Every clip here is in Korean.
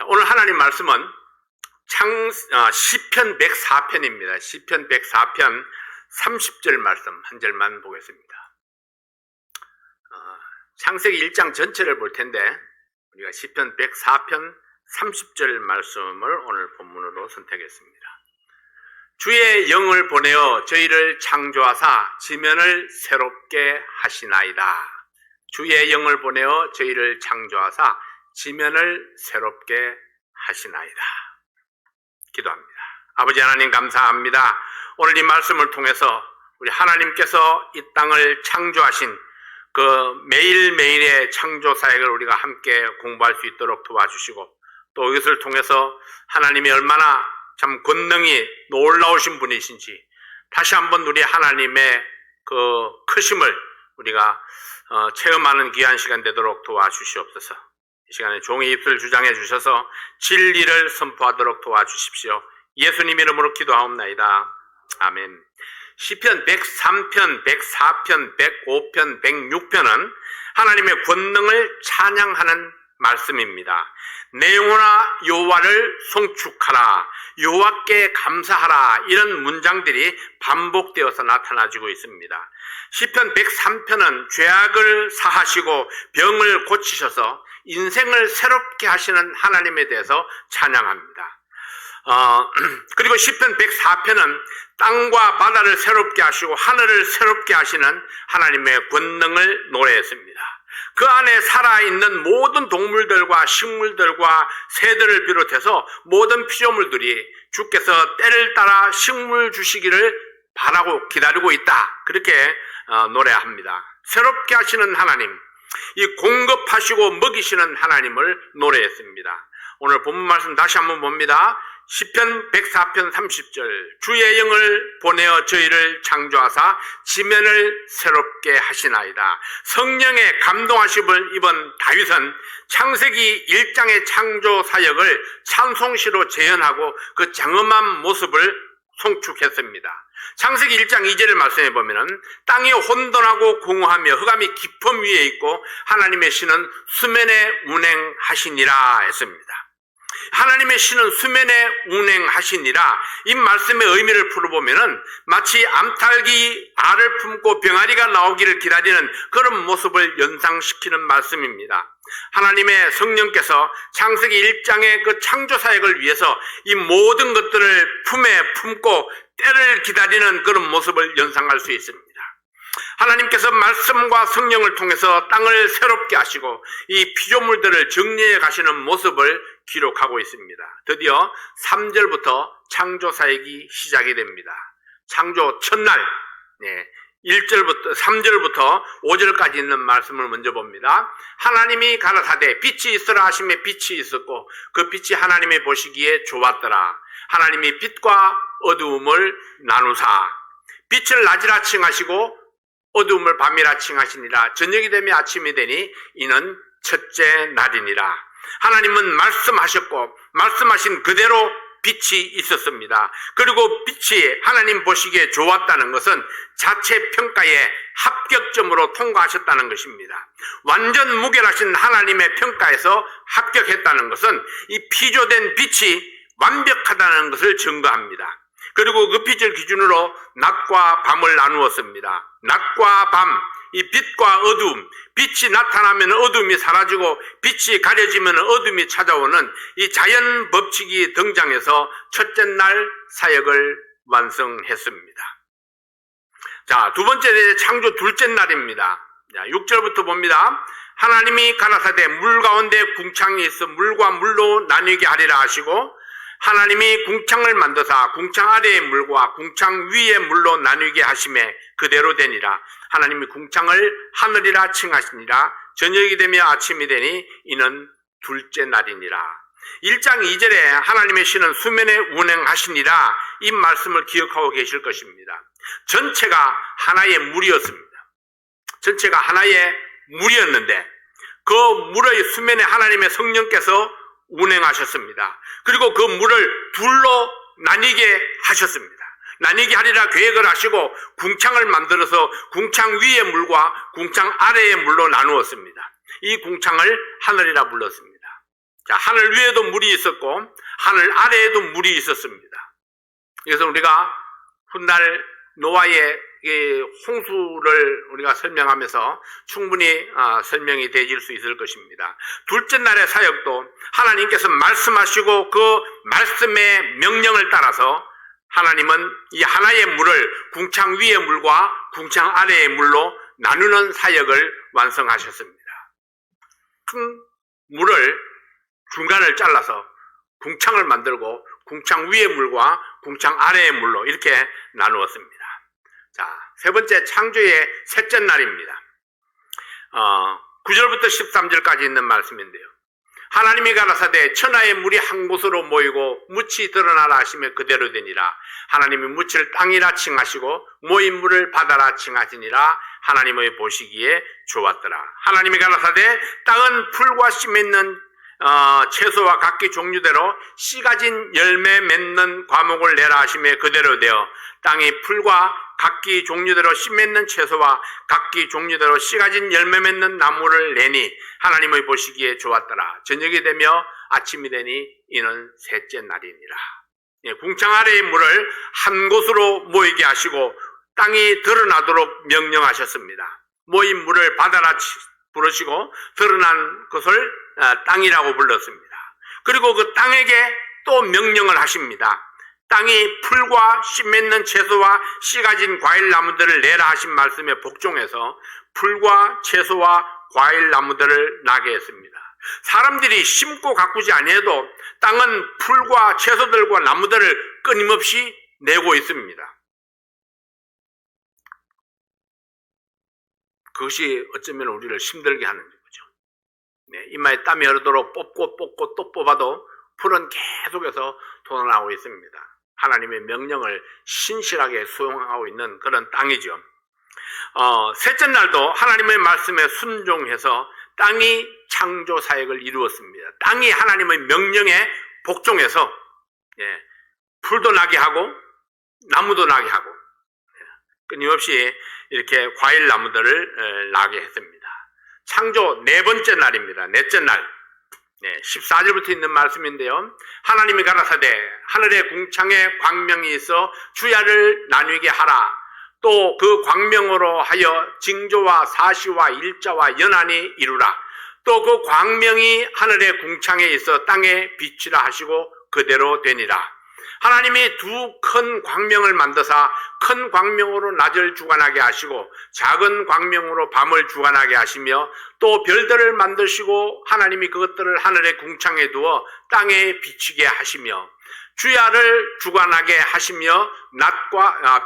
오늘 하나님 말씀은 시편 104편입니다. 시편 104편 30절 말씀 한 절만 보겠습니다. 창세기 1장 전체를 볼 텐데 우리가 시편 104편 30절 말씀을 오늘 본문으로 선택했습니다. 주의 영을 보내어 저희를 창조하사 지면을 새롭게 하시나이다. 주의 영을 보내어 저희를 창조하사 지면을 새롭게 하시나이다. 기도합니다. 아버지 하나님 감사합니다. 오늘 이 말씀을 통해서 우리 하나님께서 이 땅을 창조하신 그 매일매일의 창조 사역을 우리가 함께 공부할 수 있도록 도와주시고, 또 이것을 통해서 하나님이 얼마나 참 권능이 놀라우신 분이신지 다시 한번 우리 하나님의 그 크심을 우리가 체험하는 귀한 시간 되도록 도와주시옵소서. 이 시간에 종의 입술 주장해 주셔서 진리를 선포하도록 도와주십시오. 예수님 이름으로 기도하옵나이다. 아멘. 시편 103편, 104편, 105편, 106편은 하나님의 권능을 찬양하는 말씀입니다. 내 영혼아 여호와를 송축하라, 여호와께 감사하라, 이런 문장들이 반복되어서 나타나지고 있습니다. 시편 103편은 죄악을 사하시고 병을 고치셔서 인생을 새롭게 하시는 하나님에 대해서 찬양합니다. 그리고 시편 104편은 땅과 바다를 새롭게 하시고 하늘을 새롭게 하시는 하나님의 권능을 노래했습니다. 그 안에 살아있는 모든 동물들과 식물들과 새들을 비롯해서 모든 피조물들이 주께서 때를 따라 식물 주시기를 바라고 기다리고 있다, 그렇게 노래합니다. 새롭게 하시는 하나님, 이 공급하시고 먹이시는 하나님을 노래했습니다. 오늘 본문 말씀 다시 한번 봅니다. 시편 104편 30절, 주의 영을 보내어 저희를 창조하사 지면을 새롭게 하시나이다. 성령의 감동하심을 입은 다윗은 창세기 1장의 창조 사역을 찬송시로 재현하고 그 장엄한 모습을 송축했습니다. 창세기 1장 2절을 말씀해 보면은 땅이 혼돈하고 공허하며 흑암이 깊음 위에 있고 하나님의 신은 수면에 운행하시니라 했습니다. 하나님의 신은 수면에 운행하시니라, 이 말씀의 의미를 풀어보면은 마치 암탉이 알을 품고 병아리가 나오기를 기다리는 그런 모습을 연상시키는 말씀입니다. 하나님의 성령께서 창세기 1장의 그 창조 사역을 위해서 이 모든 것들을 품에 품고 때를 기다리는 그런 모습을 연상할 수 있습니다. 하나님께서 말씀과 성령을 통해서 땅을 새롭게 하시고 이 피조물들을 정리해 가시는 모습을 기록하고 있습니다. 드디어 3절부터 창조 사역이 시작이 됩니다. 창조 첫날 1절부터 3절부터 5절까지 있는 말씀을 먼저 봅니다. 하나님이 가라사대 빛이 있으라 하시매 빛이 있었고 그 빛이 하나님이 보시기에 좋았더라. 하나님이 빛과 어두움을 나누사 빛을 낮이라 칭하시고 어두움을 밤이라 칭하시니라. 저녁이 되며 아침이 되니 이는 첫째 날이니라. 하나님은 말씀하셨고 말씀하신 그대로 빛이 있었습니다. 그리고 빛이 하나님 보시기에 좋았다는 것은 자체 평가에 합격점으로 통과하셨다는 것입니다. 완전 무결하신 하나님의 평가에서 합격했다는 것은 이 피조된 빛이 완벽하다는 것을 증거합니다. 그리고 그 빛을 기준으로 낮과 밤을 나누었습니다. 낮과 밤, 이 빛과 어두움, 빛이 나타나면 어둠이 사라지고 빛이 가려지면 어둠이 찾아오는 이 자연 법칙이 등장해서 첫째 날 사역을 완성했습니다. 자, 두 번째 창조 둘째 날입니다. 6절부터 봅니다. 하나님이 가라사대 물 가운데 궁창이 있어 물과 물로 나뉘게 하리라 하시고 하나님이 궁창을 만드사 궁창 아래의 물과 궁창 위의 물로 나누게 하심에 그대로 되니라. 하나님이 궁창을 하늘이라 칭하시니라. 저녁이 되며 아침이 되니 이는 둘째 날이니라. 1장 2절에 하나님의 신은 수면에 운행하시니라, 이 말씀을 기억하고 계실 것입니다. 전체가 하나의 물이었습니다. 전체가 하나의 물이었는데 그 물의 수면에 하나님의 성령께서 운행하셨습니다. 그리고 그 물을 둘로 나뉘게 하셨습니다. 나뉘게 하리라 계획을 하시고 궁창을 만들어서 궁창 위의 물과 궁창 아래의 물로 나누었습니다. 이 궁창을 하늘이라 불렀습니다. 자, 하늘 위에도 물이 있었고 하늘 아래에도 물이 있었습니다. 그래서 우리가 훗날 노아의 홍수를 우리가 설명하면서 충분히 설명이 되질 수 있을 것입니다. 둘째 날의 사역도 하나님께서 말씀하시고 그 말씀의 명령을 따라서 하나님은 이 하나의 물을 궁창 위의 물과 궁창 아래의 물로 나누는 사역을 완성하셨습니다. 큰 물을 중간을 잘라서 궁창을 만들고 궁창 위의 물과 궁창 아래의 물로 이렇게 나누었습니다. 자, 세 번째 창조의 셋째 날입니다. 9절부터 13절까지 있는 말씀인데요. 하나님이 가라사대 천하의 물이 한 곳으로 모이고 묻이 드러나라 하시며 그대로 되니라. 하나님이 묻을 땅이라 칭하시고 모인 물을 바다라 칭하시니라. 하나님의 보시기에 좋았더라. 하나님이 가라사대 땅은 풀과 씨 맺는 채소와 각기 종류대로 씨 가진 열매 맺는 과목을 내라 하시며 그대로 되어 땅이 풀과 각기 종류대로 씨 맺는 채소와 각기 종류대로 씨 가진 열매 맺는 나무를 내니 하나님의 보시기에 좋았더라. 저녁이 되며 아침이 되니 이는 셋째 날이니라. 궁창 아래의 물을 한 곳으로 모이게 하시고 땅이 드러나도록 명령하셨습니다. 모인 물을 바다라 부르시고 드러난 것을 땅이라고 불렀습니다. 그리고 그 땅에게 또 명령을 하십니다. 땅이 풀과 씨 맺는 채소와 씨 가진 과일 나무들을 내라 하신 말씀에 복종해서 풀과 채소와 과일 나무들을 나게 했습니다. 사람들이 심고 가꾸지 아니해도 땅은 풀과 채소들과 나무들을 끊임없이 내고 있습니다. 그것이 어쩌면 우리를 힘들게 하는 거죠. 이마에 땀이 흐르도록 뽑고 또 뽑아도 풀은 계속해서 돋아나오고 있습니다. 하나님의 명령을 신실하게 수용하고 있는 그런 땅이죠. 셋째 날도 하나님의 말씀에 순종해서 땅이 창조 사역을 이루었습니다. 땅이 하나님의 명령에 복종해서 풀도 나게 하고 나무도 나게 하고 끊임없이 이렇게 과일 나무들을 나게 했습니다. 창조 네 번째 날입니다. 넷째 날 14절부터 있는 말씀인데요. 하나님이 가라사대 하늘의 궁창에 광명이 있어 주야를 나뉘게 하라. 또 그 광명으로 하여 징조와 사시와 일자와 연한이 이루라. 또 그 광명이 하늘의 궁창에 있어 땅에 빛이라 하시고 그대로 되니라. 하나님이 두 큰 광명을 만드사 큰 광명으로 낮을 주관하게 하시고 작은 광명으로 밤을 주관하게 하시며 또 별들을 만드시고 하나님이 그것들을 하늘의 궁창에 두어 땅에 비치게 하시며 주야를 주관하게 하시며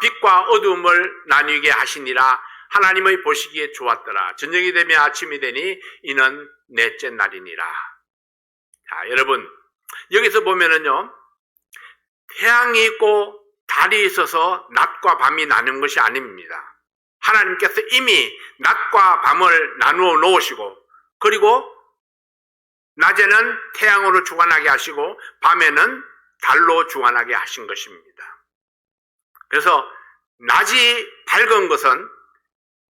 빛과 어두움을 나뉘게 하시니라. 하나님의 보시기에 좋았더라. 저녁이 되며 아침이 되니 이는 넷째 날이니라. 자, 여러분 여기서 보면은요, 태양이 있고 달이 있어서 낮과 밤이 나눈 것이 아닙니다. 하나님께서 이미 낮과 밤을 나누어 놓으시고 그리고 낮에는 태양으로 주관하게 하시고 밤에는 달로 주관하게 하신 것입니다. 그래서 낮이 밝은 것은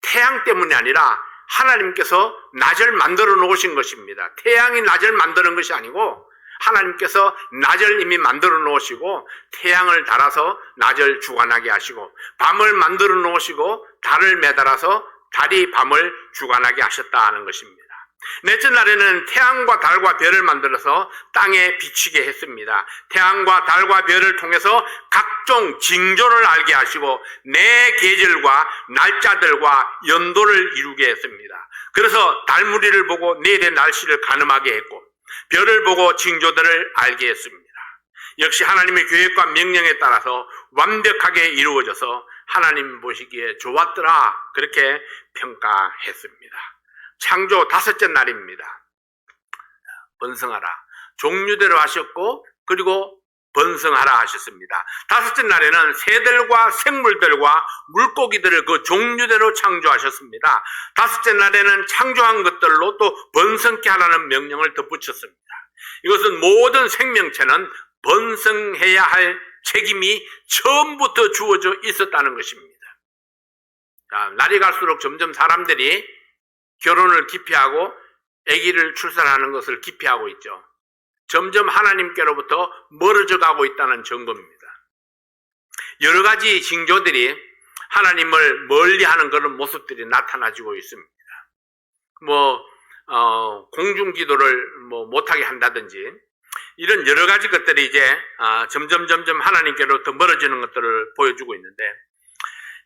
태양 때문이 아니라 하나님께서 낮을 만들어 놓으신 것입니다. 태양이 낮을 만드는 것이 아니고 하나님께서 낮을 이미 만들어 놓으시고 태양을 달아서 낮을 주관하게 하시고 밤을 만들어 놓으시고 달을 매달아서 달이 밤을 주관하게 하셨다는 것입니다. 넷째 날에는 태양과 달과 별을 만들어서 땅에 비치게 했습니다. 태양과 달과 별을 통해서 각종 징조를 알게 하시고 내 계절과 날짜들과 연도를 이루게 했습니다. 그래서 달무리를 보고 내일의 날씨를 가늠하게 했고 별을 보고 징조들을 알게 했습니다. 역시 하나님의 계획과 명령에 따라서 완벽하게 이루어져서 하나님 보시기에 좋았더라 그렇게 평가했습니다. 창조 다섯째 날입니다. 번성하라. 종류대로 하셨고 그리고 번성하라 하셨습니다. 다섯째 날에는 새들과 생물들과 물고기들을 그 종류대로 창조하셨습니다. 다섯째 날에는 창조한 것들로 또 번성케 하라는 명령을 덧붙였습니다. 이것은 모든 생명체는 번성해야 할 책임이 처음부터 주어져 있었다는 것입니다. 자, 날이 갈수록 점점 사람들이 결혼을 기피하고 아기를 출산하는 것을 기피하고 있죠. 점점 하나님께로부터 멀어져 가고 있다는 증거입니다. 여러 가지 징조들이 하나님을 멀리하는 그런 모습들이 나타나지고 있습니다. 공중기도를 못하게 한다든지 이런 여러 가지 것들이 이제 점점 하나님께로부터 멀어지는 것들을 보여주고 있는데,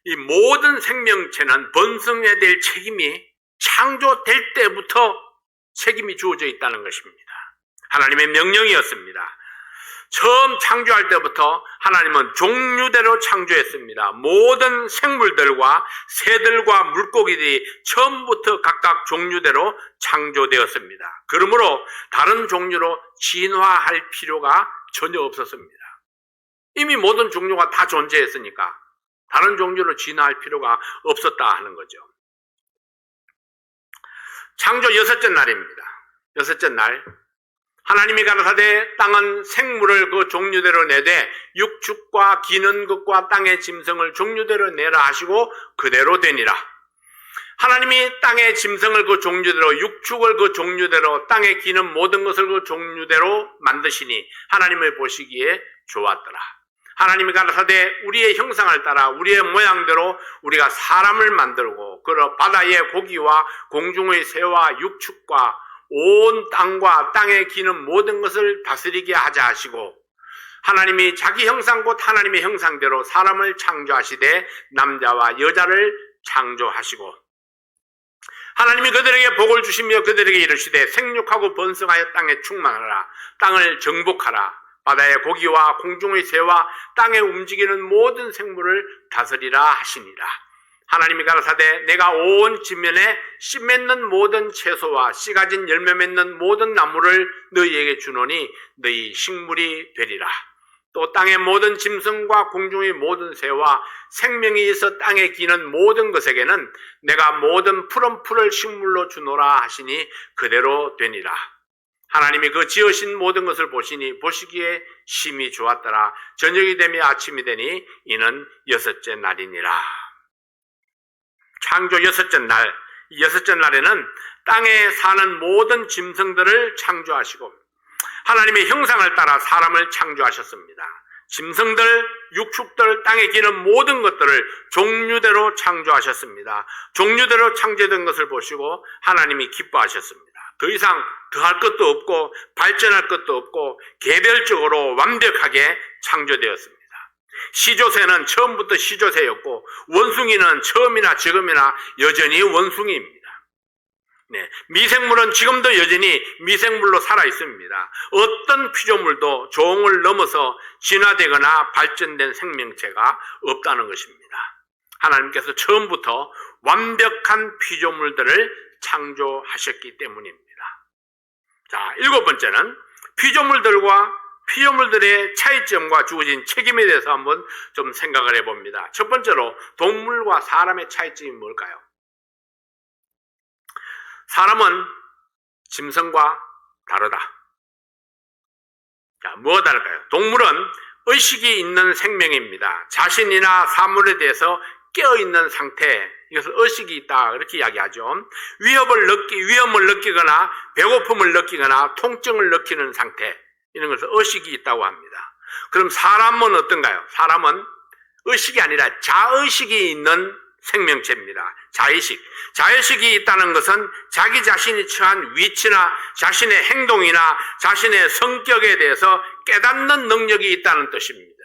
이 모든 생명체는 번성해야 될 책임이 창조될 때부터 책임이 주어져 있다는 것입니다. 하나님의 명령이었습니다. 처음 창조할 때부터 하나님은 종류대로 창조했습니다. 모든 생물들과 새들과 물고기들이 처음부터 각각 종류대로 창조되었습니다. 그러므로 다른 종류로 진화할 필요가 전혀 없었습니다. 이미 모든 종류가 다 존재했으니까 다른 종류로 진화할 필요가 없었다 하는 거죠. 창조 6째 날입니다. 6째 날, 하나님이 가라사대 땅은 생물을 그 종류대로 내되 육축과 기는 것과 땅의 짐승을 종류대로 내라 하시고 그대로 되니라. 하나님이 땅의 짐승을 그 종류대로, 육축을 그 종류대로, 땅에 기는 모든 것을 그 종류대로 만드시니 하나님의 보시기에 좋았더라. 하나님이 가라사대 우리의 형상을 따라 우리의 모양대로 우리가 사람을 만들고 그러 바다의 고기와 공중의 새와 육축과 온 땅과 땅에 기는 모든 것을 다스리게 하자 하시고, 하나님이 자기 형상 곧 하나님의 형상대로 사람을 창조하시되 남자와 여자를 창조하시고, 하나님이 그들에게 복을 주시며 그들에게 이르시되 생육하고 번성하여 땅에 충만하라. 땅을 정복하라. 바다의 고기와 공중의 새와 땅에 움직이는 모든 생물을 다스리라 하시니라. 하나님이 가라사대 내가 온 지면에 씨 맺는 모든 채소와 씨 가진 열매 맺는 모든 나무를 너희에게 주노니 너희 식물이 되리라. 또 땅의 모든 짐승과 공중의 모든 새와 생명이 있어 땅에 기는 모든 것에게는 내가 모든 푸른 풀을 식물로 주노라 하시니 그대로 되니라. 하나님이 그 지으신 모든 것을 보시니 보시기에 심히 좋았더라. 저녁이 되며 아침이 되니 이는 6째 날이니라. 창조 6째 날, 이 6째 날에는 땅에 사는 모든 짐승들을 창조하시고 하나님의 형상을 따라 사람을 창조하셨습니다. 짐승들, 육축들, 땅에 기는 모든 것들을 종류대로 창조하셨습니다. 종류대로 창조된 것을 보시고 하나님이 기뻐하셨습니다. 더 이상 더할 것도 없고 발전할 것도 없고 개별적으로 완벽하게 창조되었습니다. 시조새는 처음부터 시조새였고 원숭이는 처음이나 지금이나 여전히 원숭이입니다. 미생물은 지금도 여전히 미생물로 살아 있습니다. 어떤 피조물도 종을 넘어서 진화되거나 발전된 생명체가 없다는 것입니다. 하나님께서 처음부터 완벽한 피조물들을 창조하셨기 때문입니다. 자, 7번째는 피조물들의 차이점과 주어진 책임에 대해서 한번 좀 생각을 해봅니다. 첫 번째로 동물과 사람의 차이점이 뭘까요? 사람은 짐승과 다르다. 자, 뭐가 다를까요? 동물은 의식이 있는 생명입니다. 자신이나 사물에 대해서 깨어있는 상태, 이것을 의식이 있다 이렇게 이야기하죠. 위험을 느끼거나 배고픔을 느끼거나 통증을 느끼는 상태, 이런 것을 의식이 있다고 합니다. 그럼 사람은 어떤가요? 사람은 의식이 아니라 자의식이 있는 생명체입니다. 자의식이 있다는 것은 자기 자신이 처한 위치나 자신의 행동이나 자신의 성격에 대해서 깨닫는 능력이 있다는 뜻입니다.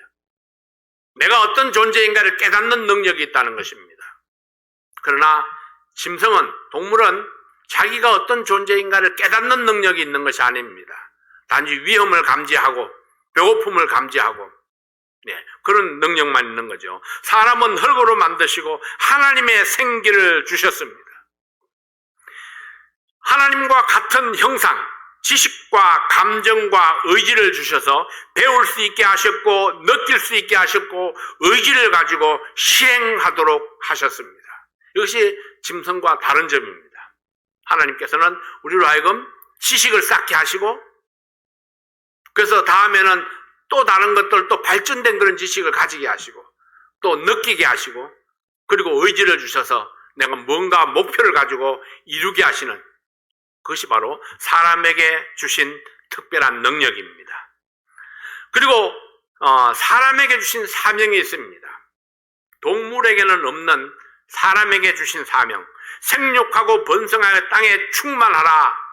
내가 어떤 존재인가를 깨닫는 능력이 있다는 것입니다. 그러나 동물은 자기가 어떤 존재인가를 깨닫는 능력이 있는 것이 아닙니다. 단지 위험을 감지하고 배고픔을 감지하고 그런 능력만 있는 거죠. 사람은 흙으로 만드시고 하나님의 생기를 주셨습니다. 하나님과 같은 형상, 지식과 감정과 의지를 주셔서 배울 수 있게 하셨고 느낄 수 있게 하셨고 의지를 가지고 실행하도록 하셨습니다. 이것이 짐승과 다른 점입니다. 하나님께서는 우리로 하여금 지식을 쌓게 하시고 그래서 다음에는 또 다른 것들, 또 발전된 그런 지식을 가지게 하시고 또 느끼게 하시고 그리고 의지를 주셔서 내가 뭔가 목표를 가지고 이루게 하시는, 그것이 바로 사람에게 주신 특별한 능력입니다. 그리고 사람에게 주신 사명이 있습니다. 동물에게는 없는 사람에게 주신 사명. 생육하고 번성하여 땅에 충만하라.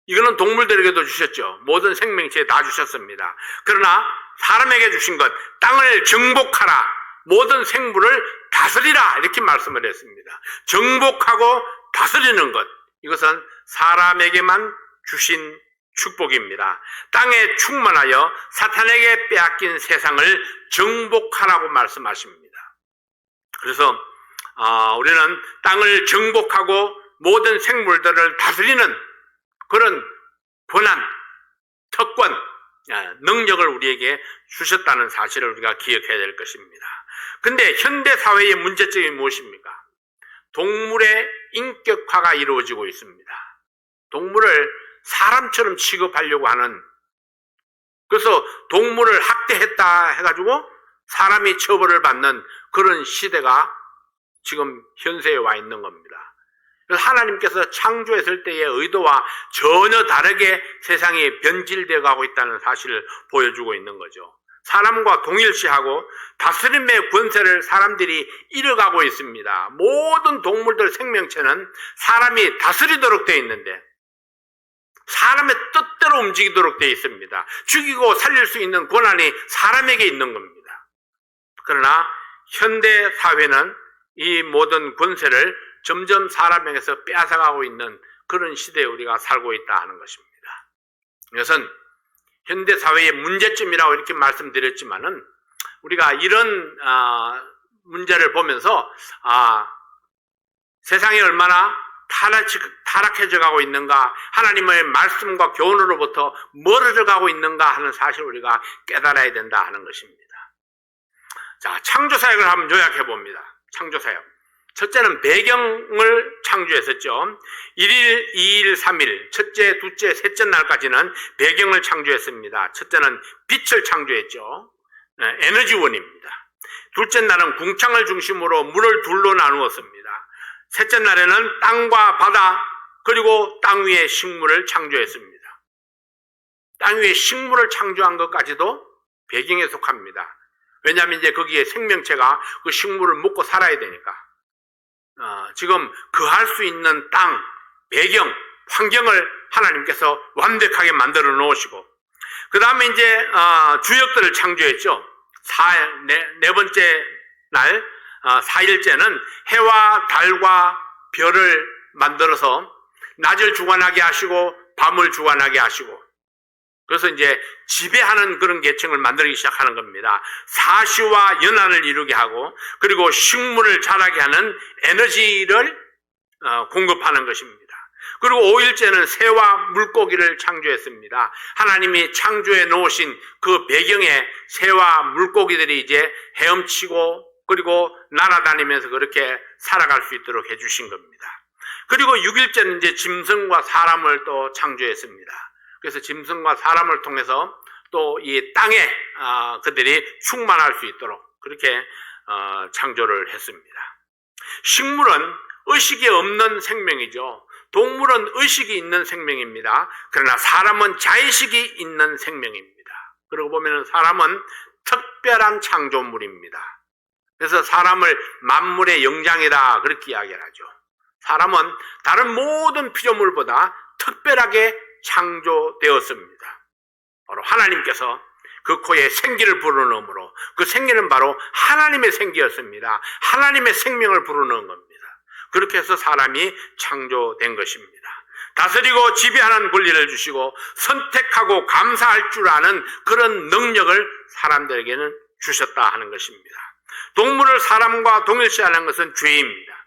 이거는 동물들에게도 주셨죠. 모든 생명체에 다 주셨습니다. 그러나 사람에게 주신 것, 땅을 정복하라. 모든 생물을 다스리라. 이렇게 말씀을 했습니다. 정복하고 다스리는 것. 이것은 사람에게만 주신 축복입니다. 땅에 충만하여 사탄에게 빼앗긴 세상을 정복하라고 말씀하십니다. 그래서 우리는 땅을 정복하고 모든 생물들을 다스리는 그런 권한, 특권, 능력을 우리에게 주셨다는 사실을 우리가 기억해야 될 것입니다. 근데 현대 사회의 문제점이 무엇입니까? 동물의 인격화가 이루어지고 있습니다. 동물을 사람처럼 취급하려고 하는, 그래서 동물을 학대했다 해가지고 사람이 처벌을 받는 그런 시대가 지금 현세에 와 있는 겁니다. 그래서 하나님께서 창조했을 때의 의도와 전혀 다르게 세상이 변질되어 가고 있다는 사실을 보여주고 있는 거죠. 사람과 동일시하고 다스림의 권세를 사람들이 잃어가고 있습니다. 모든 동물들 생명체는 사람이 다스리도록 되어 있는데 사람의 뜻대로 움직이도록 되어 있습니다. 죽이고 살릴 수 있는 권한이 사람에게 있는 겁니다. 그러나 현대 사회는 이 모든 권세를 점점 사람에게서 빼앗아가고 있는 그런 시대에 우리가 살고 있다 하는 것입니다. 이것은 현대 사회의 문제점이라고 이렇게 말씀드렸지만은 우리가 이런 문제를 보면서 세상이 얼마나 타락해져 가고 있는가, 하나님의 말씀과 교훈으로부터 멀어져 가고 있는가 하는 사실을 우리가 깨달아야 된다 하는 것입니다. 자, 창조사역을 한번 요약해 봅니다. 창조사역. 첫째는 배경을 창조했었죠. 1일, 2일, 3일, 첫째, 둘째, 셋째 날까지는 배경을 창조했습니다. 첫째는 빛을 창조했죠. 에너지원입니다. 둘째 날은 궁창을 중심으로 물을 둘로 나누었습니다. 셋째 날에는 땅과 바다, 그리고 땅 위에 식물을 창조했습니다. 땅 위에 식물을 창조한 것까지도 배경에 속합니다. 왜냐하면 이제 거기에 생명체가 그 식물을 먹고 살아야 되니까. 지금 거할 수 있는 땅, 배경, 환경을 하나님께서 완벽하게 만들어 놓으시고, 그 다음에 이제 주역들을 창조했죠. 네 번째 날, 4일째는 해와 달과 별을 만들어서 낮을 주관하게 하시고 밤을 주관하게 하시고, 그래서 이제 지배하는 그런 계층을 만들기 시작하는 겁니다. 사시와 연한을 이루게 하고, 그리고 식물을 자라게 하는 에너지를 공급하는 것입니다. 그리고 5일째는 새와 물고기를 창조했습니다. 하나님이 창조해 놓으신 그 배경에 새와 물고기들이 이제 헤엄치고 그리고 날아다니면서 그렇게 살아갈 수 있도록 해주신 겁니다. 그리고 6일째는 이제 짐승과 사람을 또 창조했습니다. 그래서 짐승과 사람을 통해서 또 이 땅에 그들이 충만할 수 있도록 그렇게 창조를 했습니다. 식물은 의식이 없는 생명이죠. 동물은 의식이 있는 생명입니다. 그러나 사람은 자의식이 있는 생명입니다. 그러고 보면 사람은 특별한 창조물입니다. 그래서 사람을 만물의 영장이다 그렇게 이야기를 하죠. 사람은 다른 모든 피조물보다 특별하게 창조되었습니다. 바로 하나님께서 그 코에 생기를 불어넣음으로, 그 생기는 바로 하나님의 생기였습니다. 하나님의 생명을 불어넣은 겁니다. 그렇게 해서 사람이 창조된 것입니다. 다스리고 지배하는 권리를 주시고 선택하고 감사할 줄 아는 그런 능력을 사람들에게는 주셨다 하는 것입니다. 동물을 사람과 동일시하는 것은 죄입니다.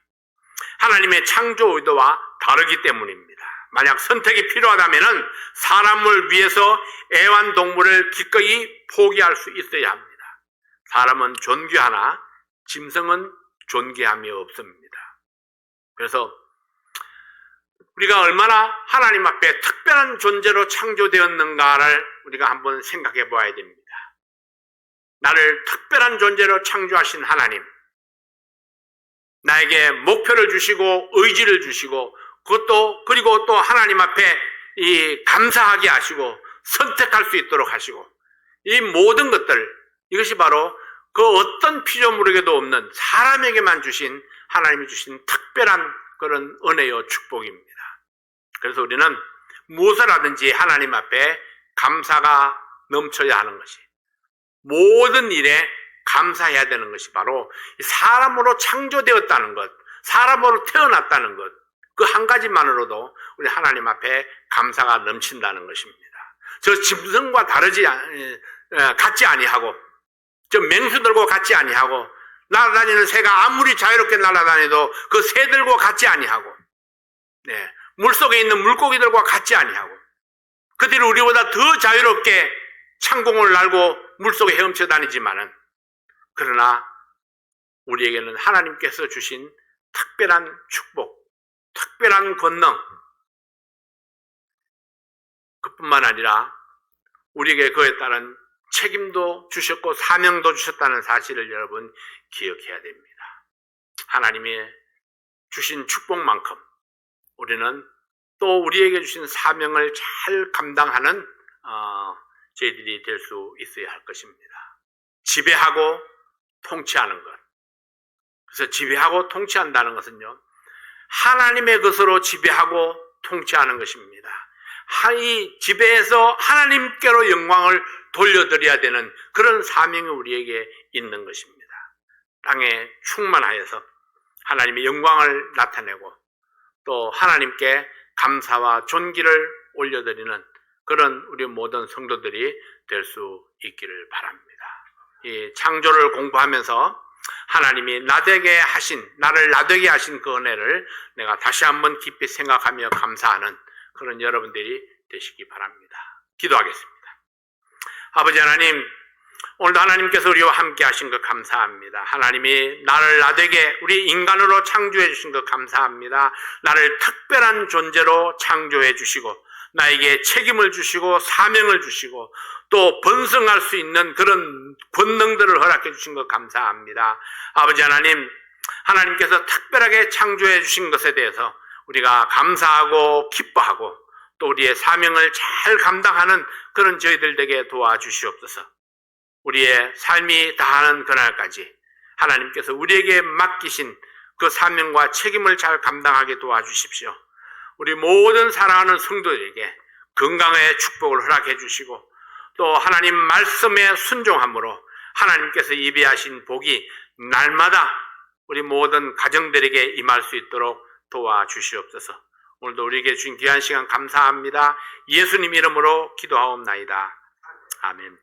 하나님의 창조 의도와 다르기 때문입니다. 만약 선택이 필요하다면 사람을 위해서 애완동물을 기꺼이 포기할 수 있어야 합니다. 사람은 존귀하나 짐승은 존귀함이 없습니다. 그래서 우리가 얼마나 하나님 앞에 특별한 존재로 창조되었는가를 우리가 한번 생각해 봐야 됩니다. 나를 특별한 존재로 창조하신 하나님, 나에게 목표를 주시고 의지를 주시고 그리고 또 하나님 앞에 감사하게 하시고 선택할 수 있도록 하시고, 이 모든 것들, 이것이 바로 그 어떤 피조물에게도 없는 사람에게만 주신, 하나님이 주신 특별한 그런 은혜요 축복입니다. 그래서 우리는 무엇을 하든지 하나님 앞에 감사가 넘쳐야 하는 것이, 모든 일에 감사해야 되는 것이 바로 사람으로 창조되었다는 것, 사람으로 태어났다는 것, 그 한 가지만으로도 우리 하나님 앞에 감사가 넘친다는 것입니다. 저 짐승과 같지 아니하고, 저 맹수들과 같지 아니하고, 날아다니는 새가 아무리 자유롭게 날아다녀도 그 새들과 같지 아니하고, 물속에 있는 물고기들과 같지 아니하고, 그들이 우리보다 더 자유롭게 창공을 날고 물속에 헤엄쳐 다니지만은, 그러나 우리에게는 하나님께서 주신 특별한 축복, 특별한 권능, 그뿐만 아니라 우리에게 그에 따른 책임도 주셨고 사명도 주셨다는 사실을 여러분 기억해야 됩니다. 하나님이 주신 축복만큼 우리는 또 우리에게 주신 사명을 잘 감당하는 저희들이 될 수 있어야 할 것입니다. 지배하고 통치하는 것. 그래서 지배하고 통치한다는 것은요, 하나님의 것으로 지배하고 통치하는 것입니다. 이 지배해서 하나님께로 영광을 돌려드려야 되는 그런 사명이 우리에게 있는 것입니다. 땅에 충만하여서 하나님의 영광을 나타내고 또 하나님께 감사와 존귀를 올려드리는 그런 우리 모든 성도들이 될 수 있기를 바랍니다. 이 창조를 공부하면서 하나님이 나를 나되게 하신 그 은혜를 내가 다시 한번 깊이 생각하며 감사하는 그런 여러분들이 되시기 바랍니다. 기도하겠습니다. 아버지 하나님, 오늘도 하나님께서 우리와 함께 하신 것 감사합니다. 하나님이 나를 나되게 우리 인간으로 창조해 주신 것 감사합니다. 나를 특별한 존재로 창조해 주시고 나에게 책임을 주시고 사명을 주시고 또 번성할 수 있는 그런 권능들을 허락해 주신 것 감사합니다. 아버지 하나님, 하나님께서 특별하게 창조해 주신 것에 대해서 우리가 감사하고 기뻐하고 또 우리의 사명을 잘 감당하는 그런 저희들 되게 도와주시옵소서. 우리의 삶이 다하는 그날까지 하나님께서 우리에게 맡기신 그 사명과 책임을 잘 감당하게 도와주십시오. 우리 모든 사랑하는 성도들에게 건강의 축복을 허락해 주시고 또 하나님 말씀에 순종함으로 하나님께서 예비하신 복이 날마다 우리 모든 가정들에게 임할 수 있도록 도와주시옵소서. 오늘도 우리에게 주신 귀한 시간 감사합니다. 예수님 이름으로 기도하옵나이다. 아멘.